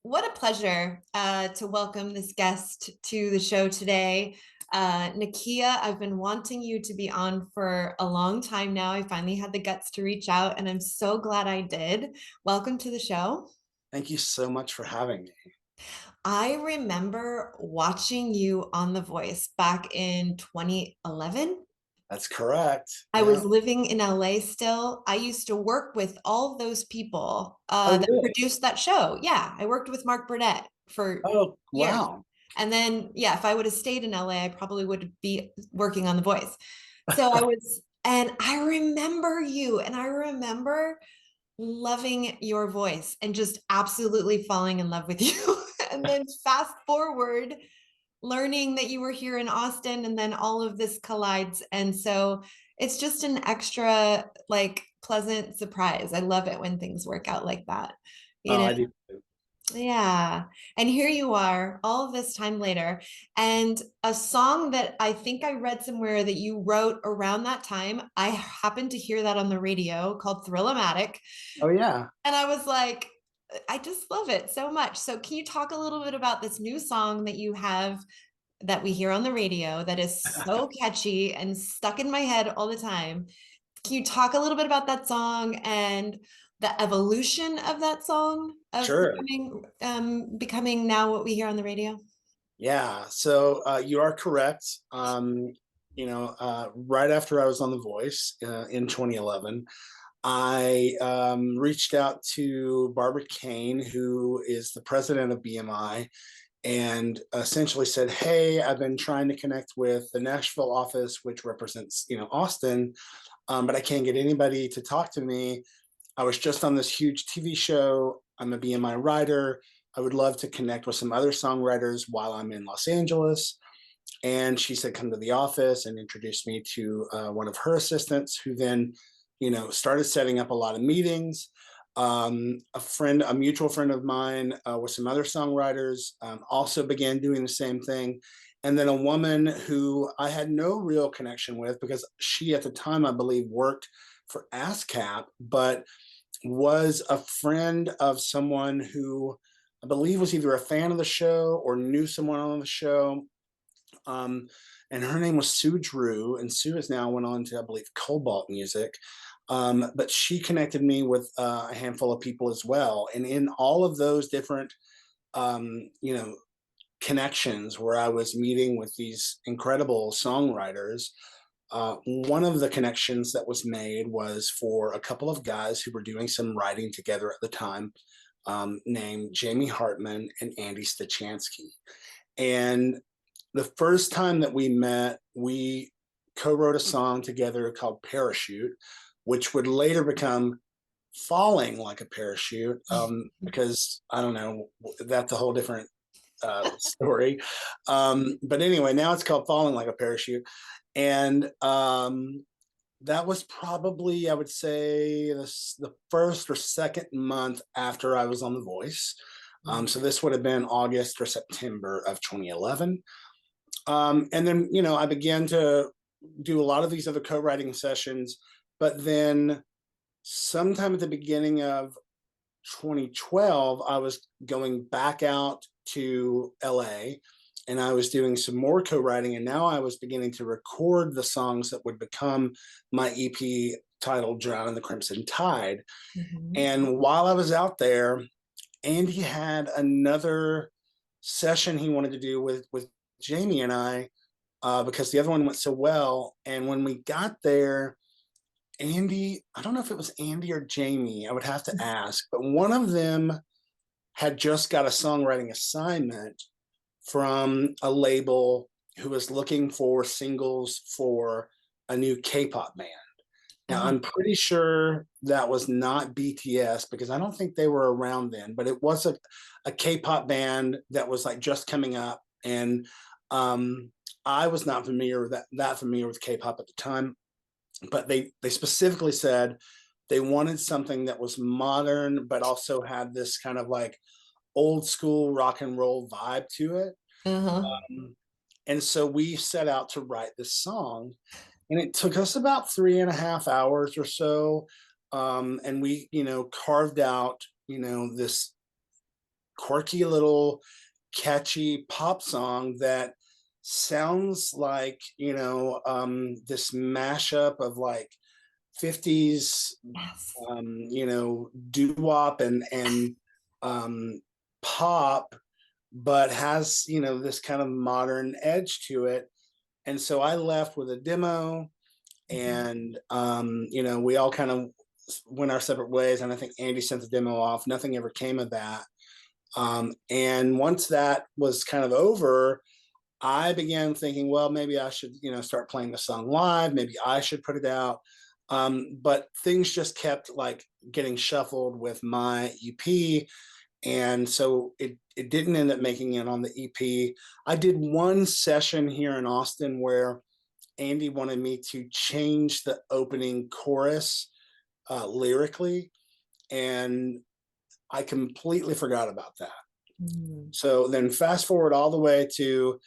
what a pleasure to welcome this guest to the show today. Nakia, I've been wanting you to be on for a long time now. I finally had the guts to reach out, and I'm so glad I did. Welcome to the show. Thank you so much for having me. I remember watching you on The Voice back in 2011. That's correct. I Yeah. was living in LA still. I used to work with all those people Oh, that really? produced that show. Yeah, I worked with Mark Burnett for Oh, years. wow. And then, yeah, if I would have stayed in LA, I probably would be working on The Voice. So I was, and I remember you, and I remember loving your voice and just absolutely falling in love with you. And then fast forward, learning that you were here in Austin, and then all of this collides. And so it's just an extra, like, pleasant surprise. I love it when things work out like that, you Oh, know? I do too. Yeah. And here you are, all of this time later. And a song that I think I read somewhere that you wrote around that time, I happened to hear that on the radio, called Thrill-O-Matic. Oh, yeah. And I was like, I just love it so much. So can you talk a little bit about this new song that you have that we hear on the radio that is so catchy and stuck in my head all the time? Can you talk a little bit about that song and the evolution of that song of Sure. becoming now what we hear on the radio? Yeah. So you are correct. Right after I was on The Voice in 2011, I reached out to Barbara Kane, who is the president of BMI, and essentially said, "Hey, I've been trying to connect with the Nashville office, which represents, Austin, but I can't get anybody to talk to me. I was just on this huge TV show. I'm a BMI writer. I would love to connect with some other songwriters while I'm in Los Angeles." And she said, "Come to the office," and introduced me to one of her assistants, who then, started setting up a lot of meetings. A mutual friend of mine, with some other songwriters, also began doing the same thing. And then a woman who I had no real connection with, because she at the time, I believe, worked for ASCAP, but was a friend of someone who I believe was either a fan of the show or knew someone on the show. Um, and her name was Sue Drew, and Sue has now went on to, I believe, Cobalt Music. But she connected me with a handful of people as well. And in all of those different, um, you know, connections where I was meeting with these incredible songwriters, one of the connections that was made was for a couple of guys who were doing some writing together at the time, named Jamie Hartman and Andy Stachansky. And the first time that we met, we co-wrote a song together called Parachute, which would later become Falling Like a Parachute, because I don't know, that's a whole different story. But anyway, now it's called Falling Like a Parachute. And that was probably, I would say, the first or second month after I was on The Voice. So this would have been August or September of 2011. And then, I began to do a lot of these other co-writing sessions. But then sometime at the beginning of 2012, I was going back out to LA, and I was doing some more co-writing. And now I was beginning to record the songs that would become my EP titled Drown in the Crimson Tide. Mhm. And while I was out there, Andy had another session he wanted to do with Jamie and I, because the other one went so well. And when we got there, Andy, I don't know if it was Andy or Jamie, I would have to ask, but one of them had just got a songwriting assignment from a label who was looking for singles for a new K-pop band. Now, Oh, I'm pretty sure that was not BTS, because I don't think they were around then, but it was a K-pop band that was like just coming up. And I was not that familiar with K-pop at the time, but they specifically said they wanted something that was modern, but also had this kind of like old school rock and roll vibe to it. uh-huh. Um, and so we set out to write this song, and it took us about 3.5 hours or so. And we, carved out, this quirky little catchy pop song that sounds like, this mashup of like 50s, Yes. doo-wop and um, pop, but has, this kind of modern edge to it. And so I left with a demo, Mhm. and we all kind of went our separate ways. And I think Andy sent the demo off. Nothing ever came of that. And once that was kind of over, I began thinking, well, maybe I should, start playing the song live. Maybe I should put it out. But things just kept like getting shuffled with my EP. And so it didn't end up making it on the EP. I did one session here in Austin where Andy wanted me to change the opening chorus lyrically, and I completely forgot about that. Mm. So then fast forward all the way to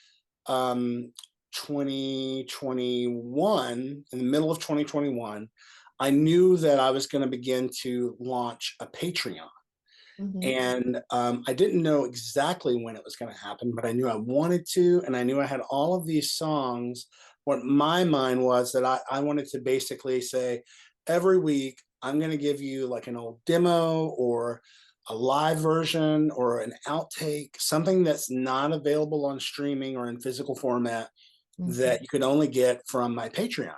2021, in the middle of 2021, I knew that I was going to begin to launch a Patreon. Mhm. And I didn't know exactly when it was going to happen, but I knew I wanted to. And I knew I had all of these songs. What my mind was that I wanted to basically say, every week, I'm going to give you like an old demo or a live version or an outtake, something that's not available on streaming or in physical format Mhm. that you could only get from my Patreon.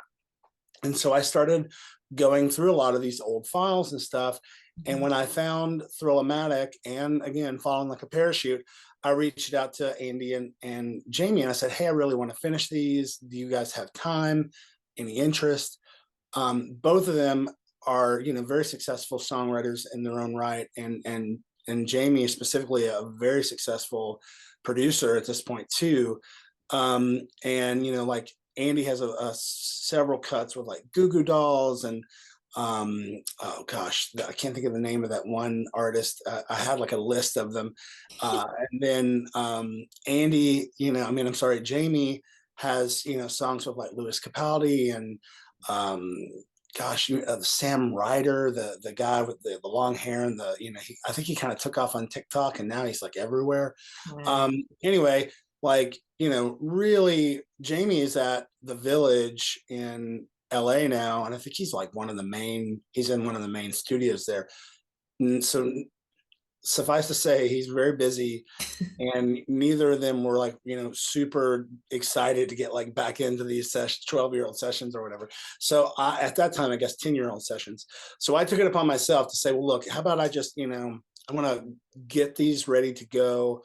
And so I started going through a lot of these old files and stuff. And Mhm. when I found Thrill-O-Matic, and again, falling like a parachute, I reached out to Andy and Jamie, and I said, hey, I really want to finish these. Do you guys have time? Any interest? Both of them are, very successful songwriters in their own right. And Jamie is specifically a very successful producer at this point too. And like Andy has a several cuts with like Goo Goo Dolls and oh gosh, I can't think of the name of that one artist. I had like a list of them. And then Andy, I'm sorry, Jamie has, songs with like Louis Capaldi and um, gosh, Sam Ryder, the guy with the long hair and I think he kind of took off on TikTok and now he's like everywhere. Wow. Anyway, like, really, Jamie is at the Village in LA now, and I think he's in one of the main studios there. And so suffice to say, he's very busy, and neither of them were like, super excited to get like back into these 12-year-old sessions or whatever. So at that time, I guess 10-year-old sessions. So I took it upon myself to say, well, look, how about I just, I want to get these ready to go.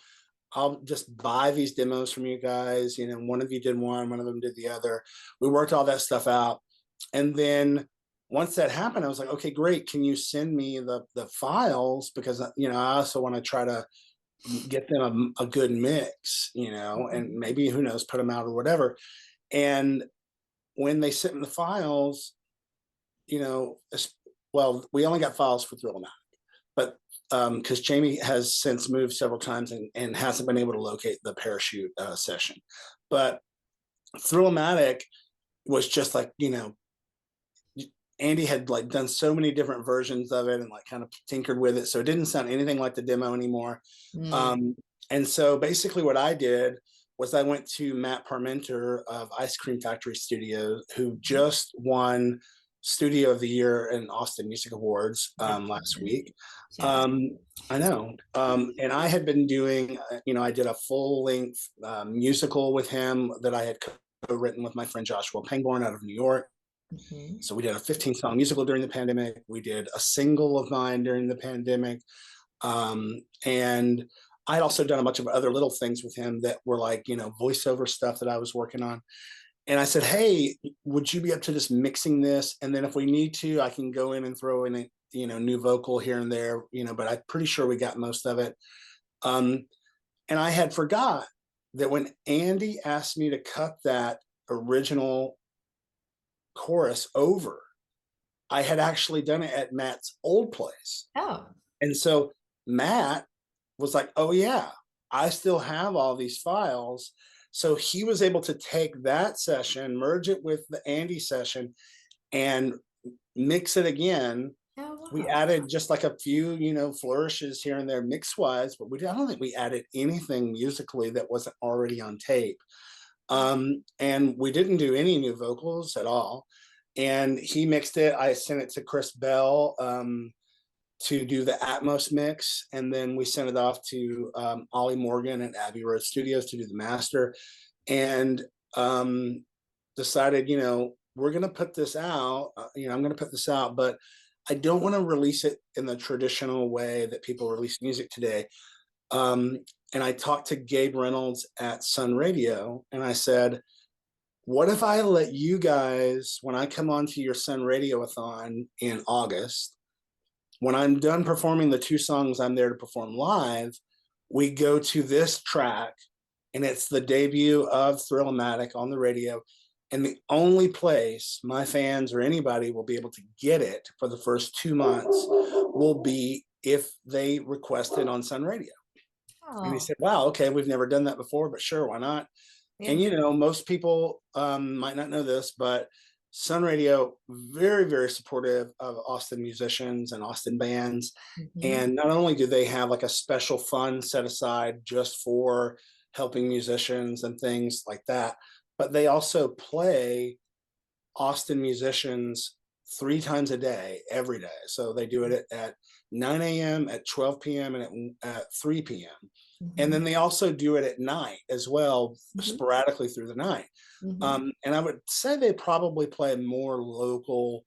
I'll just buy these demos from you guys. One of you did one of them did the other. We worked all that stuff out. And then once that happened, I was like, okay, great. Can you send me the files? Because, I also want to try to get them a good mix, and Mhm. maybe, who knows, put them out or whatever. And when they sent me the files, you know, well, we only got files for Thrill-O-Matic, but because Jamie has since moved several times and hasn't been able to locate the parachute session. But Thrill-O-Matic was just like, Andy had like done so many different versions of it and like kind of tinkered with it. So it didn't sound anything like the demo anymore. Mm. Um, and so basically what I did was I went to Matt Parmenter of Ice Cream Factory Studios, who just won Studio of the Year in Austin Music Awards That's last week. yes. I know. And I had been doing, I did a full length musical with him that I had co-written with my friend Joshua Pangborn out of New York. Mhm. So we did a 15-song musical during the pandemic. We did a single of mine during the pandemic. And I had also done a bunch of other little things with him that were like, voiceover stuff that I was working on. And I said, hey, would you be up to just mixing this? And then if we need to, I can go in and throw in a, new vocal here and there, but I'm pretty sure we got most of it. Um, and I had forgot that when Andy asked me to cut that original chorus over, I had actually done it at Matt's old place. Oh. And so Matt was like, oh, yeah, I still have all these files. So he was able to take that session, merge it with the Andy session, and mix it again. Oh, We wow. added just like a few, flourishes here and there mix wise, but I don't think we added anything musically that wasn't already on tape. And we didn't do any new vocals at all. And he mixed it. I sent it to Chris Bell to do the Atmos mix, and then we sent it off to Ollie Morgan at Abbey Road Studios to do the master, and decided, we're going to put this out. I'm going to put this out, but I don't want to release it in the traditional way that people release music today. And I talked to Gabe Reynolds at Sun Radio, and I said, what if I let you guys, when I come onto your Sun Radio-a-thon in August, when I'm done performing the 2 songs I'm there to perform live, we go to this track, and it's the debut of Thrill-O-Matic on the radio. And the only place my fans or anybody will be able to get it for the first 2 months will be if they request it on Sun Radio. And he Oh, said, wow, okay, we've never done that before, but sure, why not? yeah. And most people might not know this, but Sun Radio, very, very supportive of Austin musicians and Austin bands. Mhm. And not only do they have like a special fund set aside just for helping musicians and things like that, but they also play Austin musicians 3 times a day, every day. So they do it at 9 a.m., at 12 p.m., and at 3 p.m. And Mhm. then they also do it at night as well, Mhm. sporadically through the night. Mhm. And I would say they probably play more local,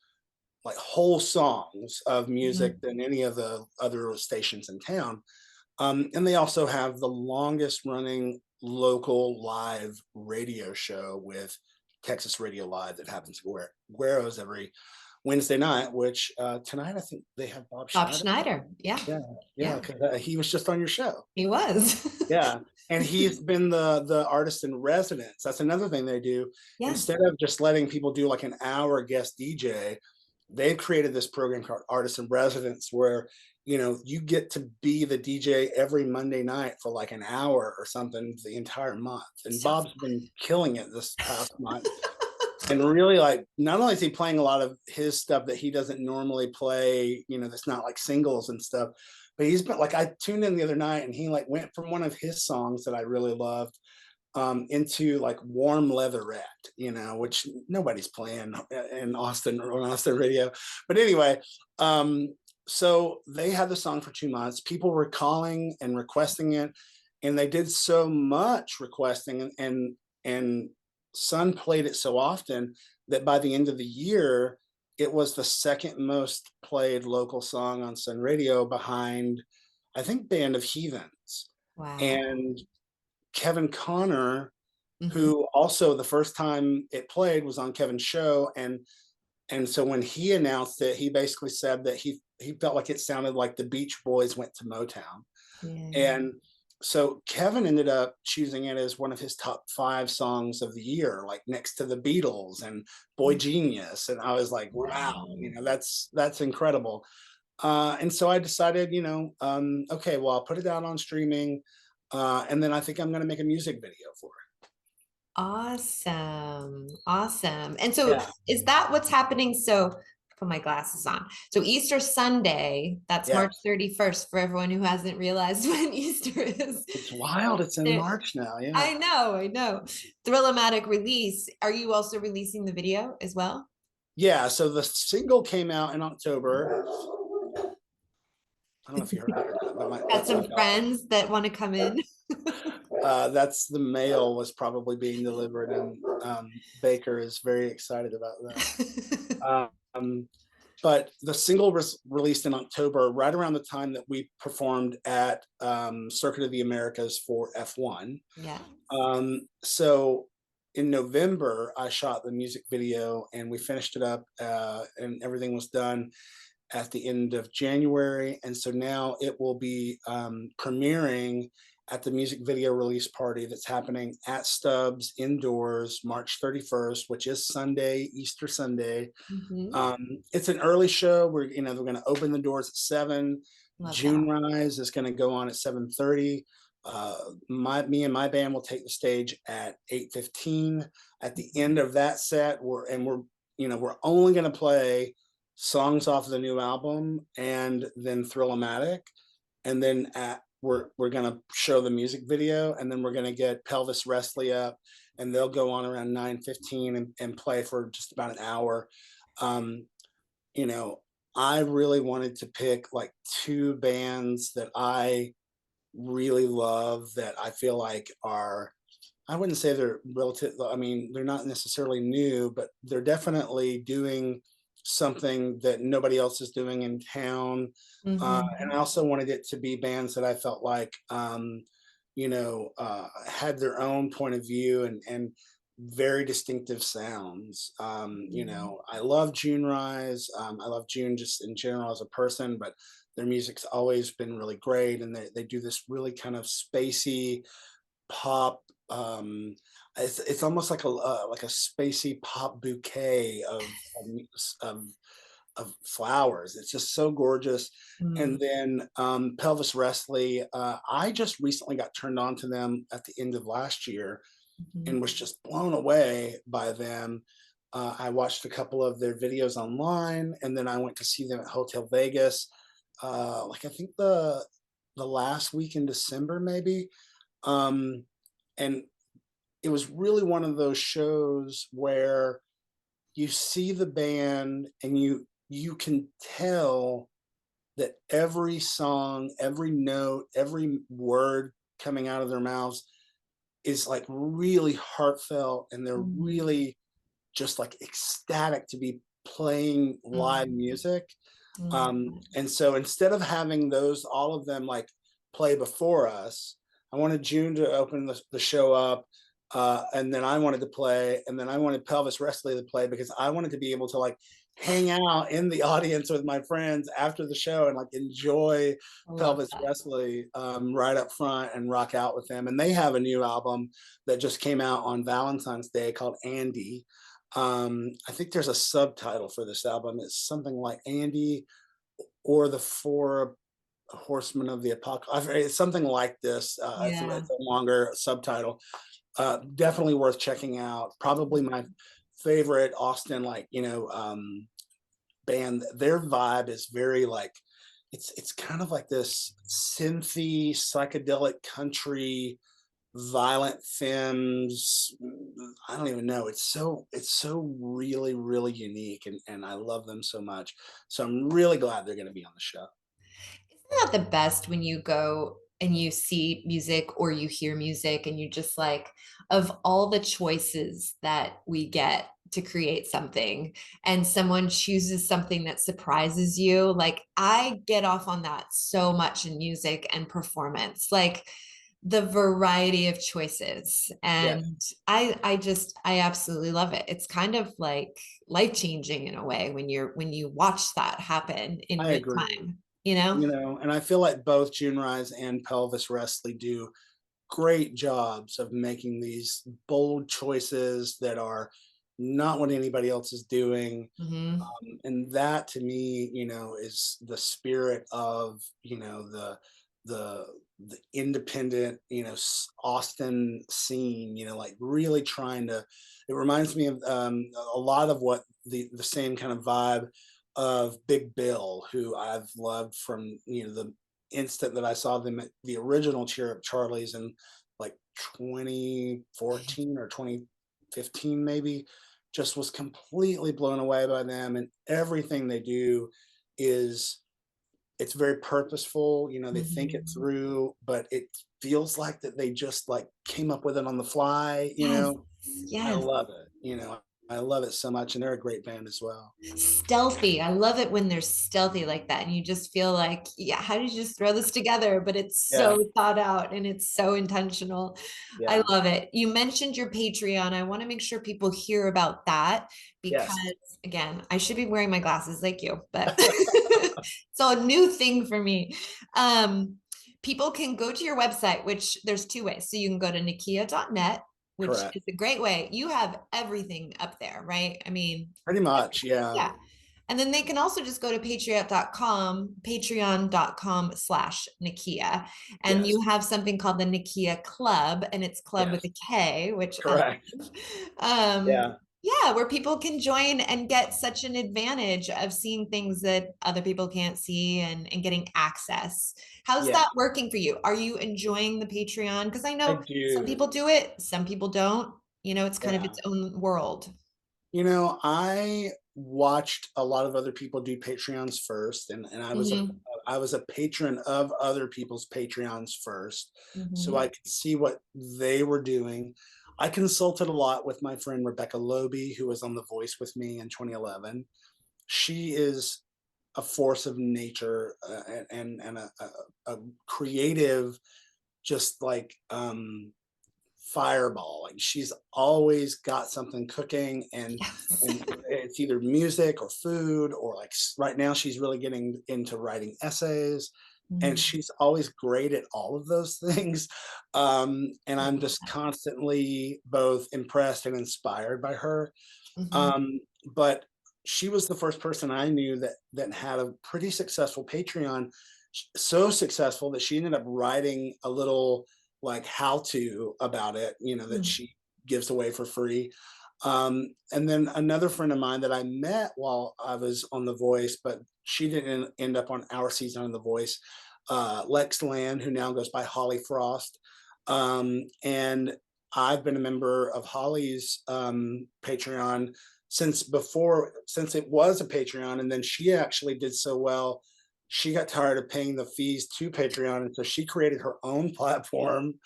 like whole songs of music Mhm. than any of the other stations in town. And they also have the longest running local live radio show with Texas Radio Live that happens at Guero's every Wednesday night, which tonight I think they have Bob Bob Schneider. Schneider. Yeah. Yeah, yeah, Yeah. because he was just on your show. He was. Yeah, and he's been the artist in residence. That's another thing they do. Yeah. Instead of just letting people do like an hour guest DJ, they've created this program called Artist in Residence, where you get to be the DJ every Monday night for like an hour or something the entire month. And So Bob's been killing it this past month. And really, like, not only is he playing a lot of his stuff that he doesn't normally play, that's not like singles and stuff, but he's been like, I tuned in the other night and he like went from one of his songs that I really loved into like Warm Leatherette, which nobody's playing in Austin or on Austin radio. But anyway, so they had the song for 2 months. People were calling and requesting it, and they did so much requesting, and Sun played it so often that by the end of the year, it was the second most played local song on Sun Radio behind, I think, Band of Heathens. wow. And Kevin Connor, Mhm. who also the first time it played was on Kevin's show, and so when he announced it, he basically said that he felt like it sounded like the Beach Boys went to Motown. Yeah. And so Kevin ended up choosing it as one of his top 5 songs of the year, like next to the Beatles and Boy Mm. Genius. And I was like, wow, Wow. that's incredible. And so I decided, okay, well, I'll put it out on streaming. And then I think I'm going to make a music video for Awesome. Awesome. And it. so Yeah. is that what's happening? So put my glasses on. So Easter Sunday, that's Yeah. March 31st for everyone who hasn't realized when Easter is. It's wild. It's in There- March now. Yeah. I know, I know. Thrill-O-Matic release. Are you also releasing the video as well? Yeah. So the single came out in October. I don't know if you heard that or not, but Got that's my some dog. friends that want to come in. That's the mail was probably being delivered, and Baker is very excited about that. But the single was released in October, right around the time that we performed at Circuit of the Americas for F1. Yeah. So in November, I shot the music video and we finished it up, and everything was done at the end of January. And so now it will be premiering at the music video release party that's happening at Stubbs indoors, March 31st, which is Sunday, Easter Sunday. Mhm. It's an early show. They're going to open the doors at 7. Love that. June Rise is going to go on at 7:30. Me and my band will take the stage at 8:15. At the end of that set, we're only going to play songs off the new album, and then Thrill-O-Matic, and then we're gonna show the music video, and then we're gonna get Pelvis Wrestling up, and they'll go on around 9:15 and play for just about an hour. Um, you know, I really wanted to pick like two bands that I really love that I feel like are, I wouldn't say they're relative. I mean, they're not necessarily new, but they're definitely doing something that nobody else is doing in town. And I Mhm. also wanted it to be bands that I felt like, had their own point of view and very distinctive sounds. Mhm. I love June Rise. I love June just in general as a person, but their music's always been really great, and they do this really kind of spacey pop. It's almost like a spacey pop bouquet of flowers. It's just so gorgeous. Mm. And then Pelvis Wrestling, I just recently got turned on to them at the end of last year Mhm. and was just blown away by them. I watched a couple of their videos online, and then I went to see them at Hotel Vegas. Like I think the last week in December, maybe. Um, and it was really one of those shows where you see the band and you can tell that every song, every note, every word coming out of their mouths is like really heartfelt, and they're Mhm. really just like ecstatic to be playing live Mhm. music. I love And so instead of having those, all of them like play before us, I wanted June to open the show up. And then I wanted to play, and then I wanted Pelvis Wrestling to play because I wanted to be able to like hang out in the audience with my friends after the show and like enjoy Pelvis that. Wrestling right up front and rock out with them. And they have a new album that just came out on Valentine's Day called Andy. I think there's a subtitle for this album. It's something like Andy or the Four Horsemen of the Apocalypse. It's something like this. Yeah. It's a longer subtitle. Definitely worth checking out. Probably my favorite Austin, band. Their vibe is very like it's kind of like this synthy psychedelic country violent femmes. I don't even know. It's so really, really unique, and I love them so much. So I'm really glad they're gonna be on the show. Isn't that the best when you go and you see music or you hear music and you just like, of all the choices that we get to create something and someone chooses something that surprises you, like I get off on that so much in music and performance. Like the variety of choices, Yes, and I absolutely love it. It's kind of like life changing in a way when you watch that happen in I real agree. time, you know. And I feel like both June Rise and Pelvis Wrestling do great jobs of making these bold choices that are not what anybody else is doing. Hmm. And that to me, is the spirit of, the the independent, Austin scene, like really trying to, it reminds me of a lot of what the same kind of vibe of Big Bill, who I've loved from, the instant that I saw them at the original Cheer Up Charlie's in like 2014 or 2015 maybe. Just was completely blown away by them, and everything they do is, it's very purposeful. They think it Hmm. through, but it feels like that they just like came up with it on the fly. Yes, I yes. love it. I love it so much, and they're a great band as well. Stealthy. I love it when they're stealthy like that. And you just feel like, yeah, how did you just throw this together? But it's Yeah, so thought out and it's so intentional. I yeah, love it. You mentioned your Patreon. I want to make sure people hear about that yes, because, again, I should be wearing my glasses like you, but it's a new thing for me. Um, People can go to your website, which there's two ways. So you can go to nakia.net, which correct. is a great way. You have everything up there, right? I mean, Pretty much, yeah, yeah. And then they can also just go to patreon.com/Nakia. And yes, you have something called the Nakia Club, and it's club with yes, a K, which I correct. love. Yeah, Yeah, where people can join and get such an advantage of seeing things that other people can't see and getting access. How's Yeah, that working for you? Are you enjoying the Patreon? Because I I know some do. people do it, some people don't. It's kind of Yeah. its own world. I watched a lot of other people do Patreons first, and Hmm. I was a patron of other people's Patreons first, so Hmm. I could see what they were doing. I consulted a lot with my friend Rebecca Loby, who was on The Voice with me in 2011. She is a force of nature, and a creative, just like fireball. Like she's always got something cooking, Yes. and it's either music or food, or like right now she's really getting into writing essays, and Mhm. she's always great at all of those things. And I'm Love just that. constantly both impressed and inspired by her. Mhm. um, but she was the first person I knew that had a pretty successful Patreon, so successful that she ended up writing a little like how to about it, that Mm. she gives away for free. And then another friend of mine that I met while I was on The Voice, but she didn't end up on our season on The Voice, Lex Land, who now goes by Holly Frost. And I've been a member of Holly's Patreon since it was a Patreon, and then she actually did so well. She got tired of paying the fees to Patreon, and so she created her own platform.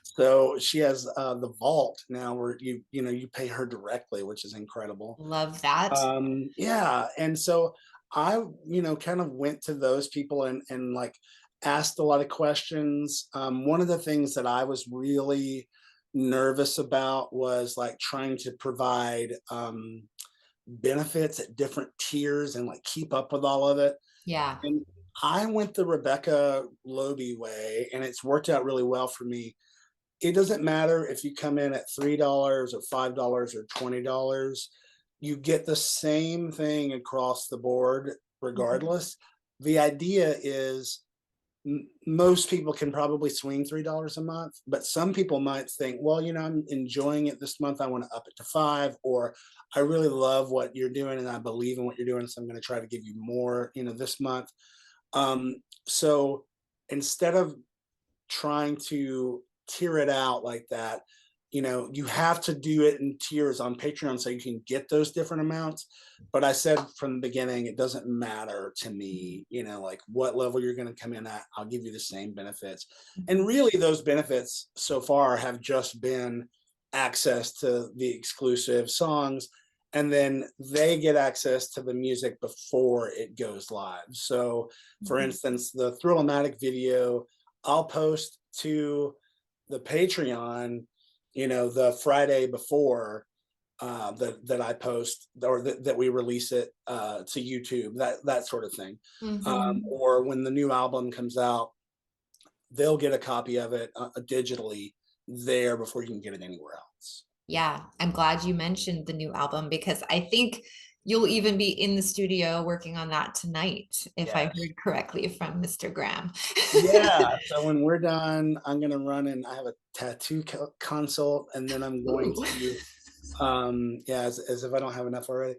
So she has the Vault now, where you pay her directly, which is incredible. Love that. Yeah, and so I kind of went to those people and like asked a lot of questions. One of the things that I was really nervous about was like trying to provide benefits at different tiers and like keep up with all of it. Yeah. And I went the Rebecca Loby way, and it's worked out really well for me. It doesn't matter if you come in at $3 or $5 or $20, you get the same thing across the board, Mhm. regardless. The idea is most people can probably swing $3 a month, but some people might think, well, I'm enjoying it this month. I want to up it to 5, or I really love what you're doing and I believe in what you're doing. So I'm going to try to give you more, this month. Um, so instead of trying to tier it out like that, you have to do it in tiers on Patreon so you can get those different amounts. But I said from the beginning, it doesn't matter to me, like what level you're going to come in at, I'll give you the same benefits. And Mhm. really, those benefits so far have just been access to the exclusive songs, and then they get access to the music before it goes live. So, for Mhm. instance, the Thrill-O-Matic video, I'll post to the Patreon, the Friday before that I post, or that we release it to YouTube, that sort of thing. Mhm. Or when the new album comes out, they'll get a copy of it digitally there before you can get it anywhere else. Yeah, I'm glad you mentioned the new album because I think you'll even be in the studio working on that tonight, if I Yes. heard correctly from Mr. Graham. Yeah. So when we're done, I'm gonna run and I have a tattoo consult, and then I'm going Ooh. to yeah, as if I don't have enough already.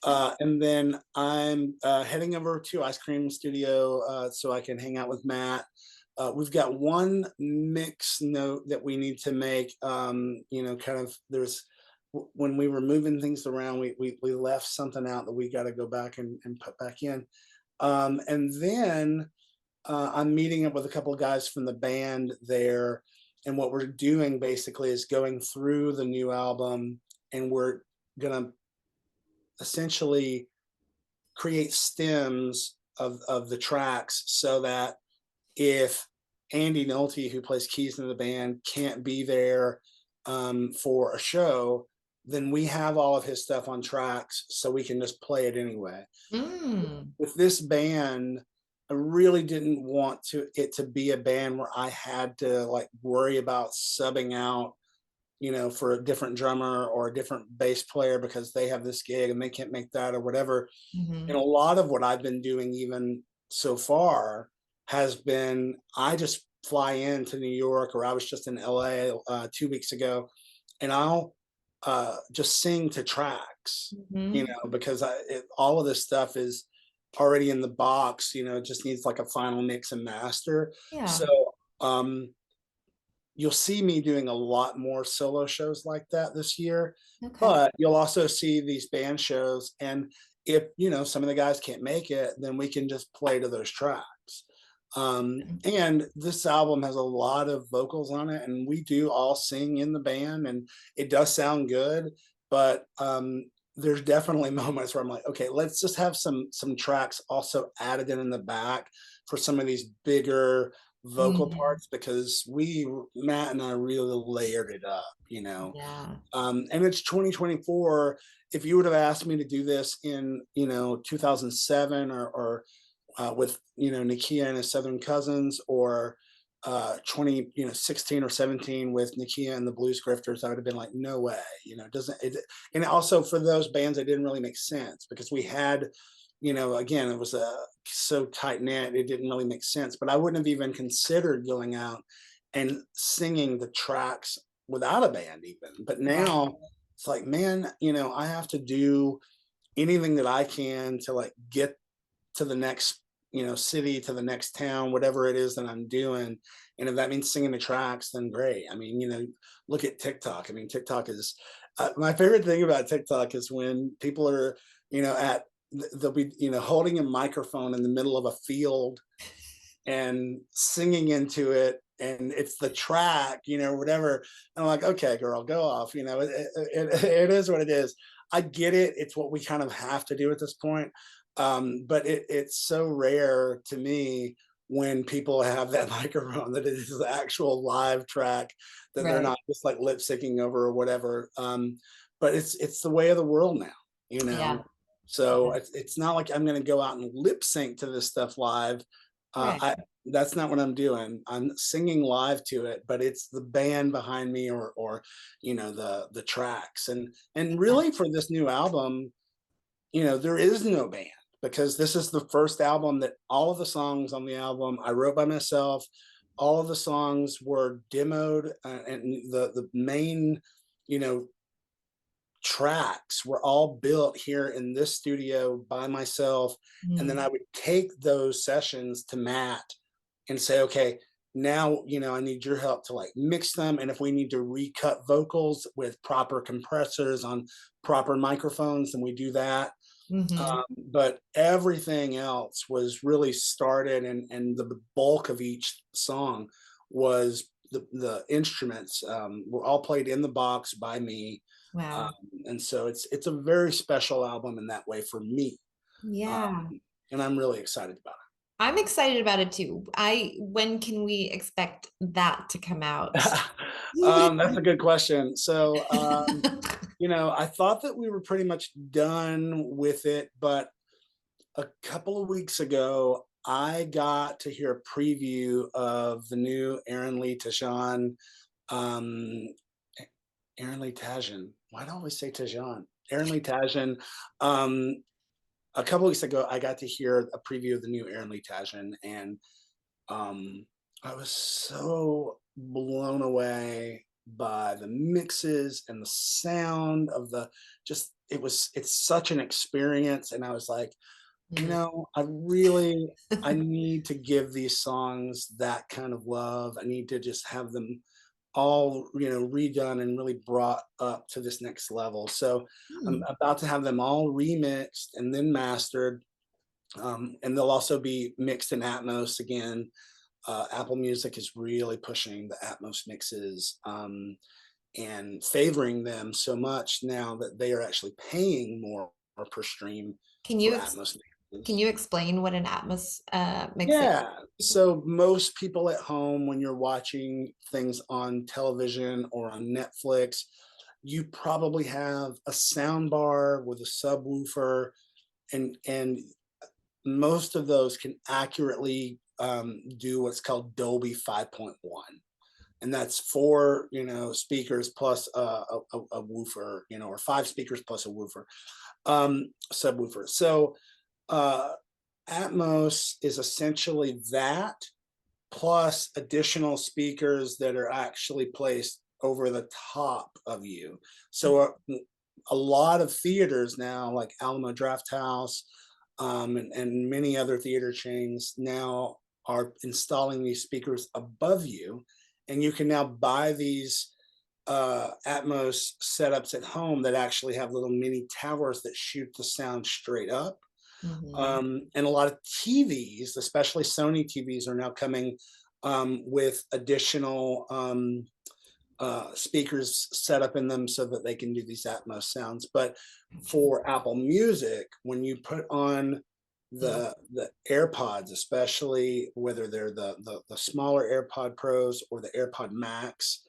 And then I'm heading over to Ice Cream Studio so I can hang out with Matt. We've got one mix note that we need to make. Kind of when we were moving things around, we left something out that we got to go back and put back in. And then I'm meeting up with a couple of guys from the band there. And what we're doing basically is going through the new album, and we're going to essentially create stems of the tracks so that if Andy Nolte, who plays keys in the band, can't be there for a show, then we have all of his stuff on tracks so we can just play it anyway. Mm. With this band, I really didn't want it to be a band where I had to like worry about subbing out, for a different drummer or a different bass player because they have this gig and they can't make that or whatever. And Mhm. a lot of what I've been doing even so far has been I just fly into New York, or I was just in LA 2 weeks ago, and I'll just sing to tracks, Mhm. because all of this stuff is already in the box, it just needs like a final mix and master. So, Yeah. um, you'll see me doing a lot more solo shows like that this year, Okay. but you'll also see these band shows. And if, some of the guys can't make it, then we can just play to those tracks. And this album has a lot of vocals on it, and we do all sing in the band, and it does sound good. But there's definitely moments where I'm like, okay, let's just have some tracks also added in the back for some of these bigger vocal Mhm. parts, because Matt and I really layered it up, Yeah. and it's 2024. If you would have asked me to do this in 2007, or with Nakia and his Southern Cousins, or 16 or 17 with Nakia and the Blues Grifters, I would have been like, no way. It doesn't. And also for those bands, it didn't really make sense, because we had, again, it was so tight knit, it didn't really make sense. But I wouldn't have even considered going out and singing the tracks without a band even. But Right. now it's like, man, I have to do anything that I can to like get to the next city, to the next town, whatever it is that I'm doing. And if that means singing the tracks, then great. I mean, look at TikTok. I mean, TikTok is my favorite thing about TikTok is when people are, at they'll be holding a microphone in the middle of a field and singing into it, and it's the track, whatever. And I'm like, okay, girl, go off. It is what it is. I get it. It's what we kind of have to do at this point. But it's so rare to me when people have that microphone, that it is the actual live track, that they're Right. not just like lip syncing over or whatever. But it's the way of the world now, Yeah. so Yeah. it's not like I'm going to go out and lip sync to this stuff live. Right. I That's not what I'm doing. I'm singing live to it, but it's the band behind me, or the tracks. And Yeah. really, for this new album, there is no band, because this is the first album that all of the songs on the album I wrote by myself. All of the songs were demoed, and the main, you know, tracks were all built here in this studio by myself. And then Mm. I would take those sessions to Matt and say, okay, now, I need your help to like mix them. And if we need to recut vocals with proper compressors on proper microphones, then we do that. Mhm. But everything else was really started, and the bulk of each song was the instruments, were all played in the box by me. Um, Wow. and so it's a very special album in that way for me. Yeah. Um, and I'm really excited about I'm excited about it too. When can we expect that to come out? it. That's a good question. So, I thought that we were pretty much done with it, but a couple of weeks ago, I got to hear a preview of the new Aaron Lee Tajan, um, Aaron Lee Tajan. Why do I always say Tajan? Aaron Lee Tajan. Um, a couple weeks ago, I got to hear a preview of the new Aaron Lee Tajan, and um, I was so blown away by the mixes and the sound of the just it's such an experience. And I was like, Mm. I need to give these songs that kind of love. I need to just have them all, redone and really brought up to this next level. So I'm Hmm. about to have them all remixed and then mastered. And they'll also be mixed in Atmos again. Apple Music is really pushing the Atmos mixes, and favoring them so much now that they are actually paying more per stream Can for you Atmos can mixes. you explain what an Atmos mix is? Yeah. So most people at home, when you're watching things on television or on Netflix, you probably have a sound bar with a subwoofer, and most of those can accurately do what's called Dolby 5.1. And that's four, speakers plus a woofer, or five speakers plus a woofer, subwoofer. So uh, Atmos is essentially that, plus additional speakers that are actually placed over the top of you. So a lot of theaters now, like Alamo Drafthouse, and many other theater chains now are installing these speakers above you, and you can now buy these Atmos setups at home that actually have little mini towers that shoot the sound straight up. Mhm. And a lot of TVs, especially Sony TVs, are now coming with additional speakers set up in them so that they can do these Atmos sounds. But for Apple Music, when you put on Mm. the AirPods, especially whether they're the smaller AirPod Pros or the AirPod Max,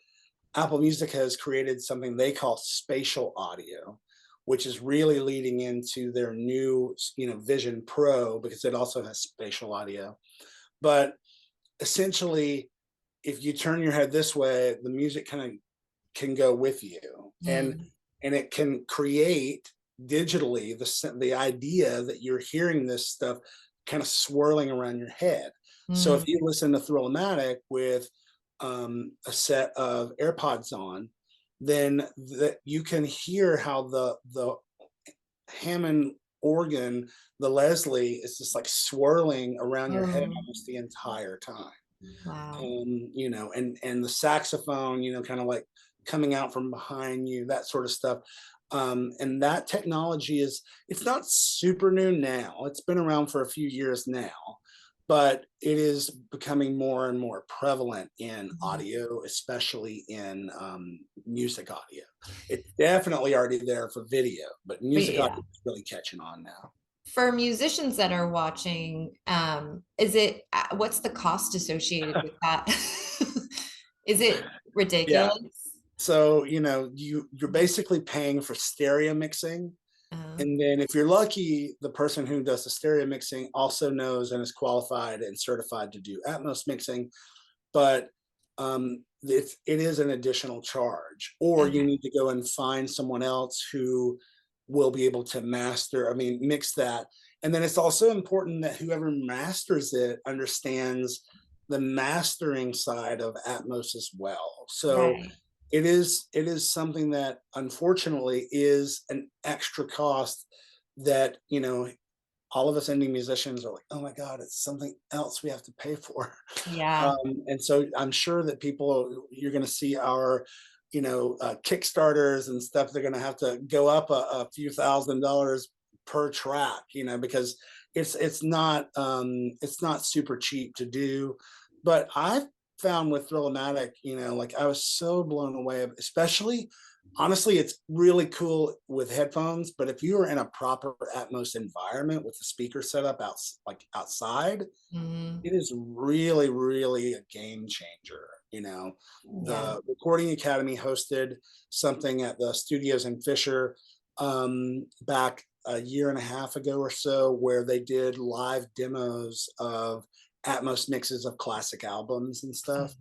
Apple Music has created something they call spatial audio, which is really leading into their new, Vision Pro, because it also has spatial audio. But essentially, if you turn your head this way, the music kind of can go with you, Mm. and it can create digitally the idea that you're hearing this stuff kind of swirling around your head. So if Mm. you listen to Thrill-O-Matic with a set of AirPods on, then you can hear how the Hammond organ, the Leslie, is just like swirling around your head Oh, almost the entire time. wow. And the saxophone, kind of like coming out from behind you, that sort of stuff. And that technology it's not super new now. It's been around for a few years now, but it is becoming more and more prevalent in Mhm. audio, especially in music audio. It's definitely already there for video, but But music yeah, audio is really catching on now. for musicians that are watching, is it what's the cost associated with that? Is it Yeah. ridiculous? So, you're basically paying for stereo mixing. Uh, And then if you're lucky, the person who does the stereo mixing also knows and is qualified and certified to do Atmos mixing. But it is an additional charge, or you okay. need to go and find someone else who will be able to mix that. And then it's also important that whoever masters it understands the mastering side of Atmos as well. So Right. it is something that unfortunately is an extra cost that all of us indie musicians are like, oh my god, it's something else we have to pay for. Yeah. And so I'm sure that you're going to see our Kickstarters and stuff. They're going to have to go up a few $1,000s per track, because it's not super cheap to do. But I've found with Thrill-O-Matic, like I was so blown away, especially honestly, it's really cool with headphones. But if you are in a proper Atmos environment with the speaker setup like outside, Mhm. it is really, really a game changer. Yeah. The Recording Academy hosted something at the studios in Fisher back a year and a half ago or so, where they did live demos of Atmos mixes of classic albums and Oh, stuff.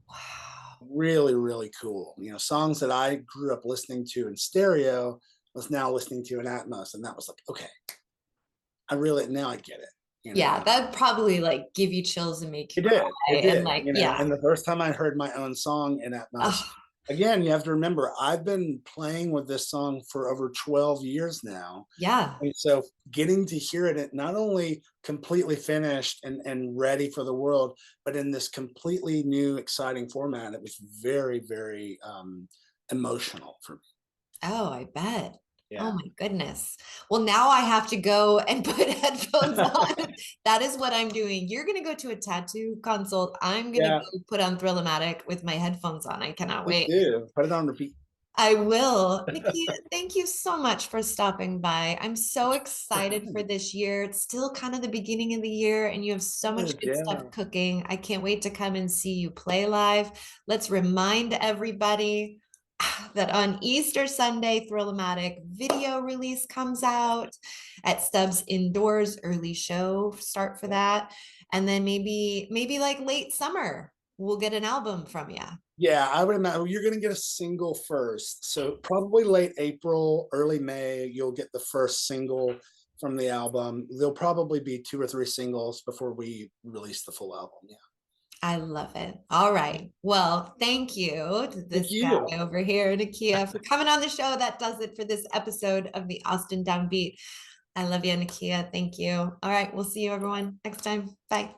wow. Really, really cool. Songs that I grew up listening to in stereo was now listening to in Atmos, and that was like, okay, now I get it. You Yeah, know, that'd probably like give you chills and make It you cry did, it and did, like, yeah. and the first time I heard my own song in Atmos, Oh, again, you have to remember, I've been playing with this song for over 12 years now, yeah. and so getting to hear it not only completely finished and ready for the world, but in this completely new, exciting format, it was very, very, emotional for me. Oh, I bet. Oh Yeah. my goodness. Well, now I have to go and put headphones on. That is what I'm doing. You're going to go to a tattoo consult. I'm going to Yeah, go put on Thrill-O-Matic with my headphones on. I cannot please wait. do. Put it on repeat. I will. Nakia, thank you so much for stopping by. I'm so excited for this year. It's still kind of the beginning of the year, and you have so much good stuff Yeah. cooking. I can't wait to come and see you play live. Let's remind everybody that on Easter Sunday, Thrill-O-Matic video release comes out at Stubbs Indoors, early show start for that. And then maybe like late summer, we'll get an album from you. Yeah, I would imagine you're going to get a single first. So probably late April, early May, you'll get the first single from the album. There'll probably be two or three singles before we release the full album. Yeah. I love it. All right. Well, thank you to Thank this guy you. over here, Nakia, for coming on the show. That does it for this episode of the Austin Downbeat. I love you, Nakia. Thank you. All right. We'll see you everyone next time. Bye.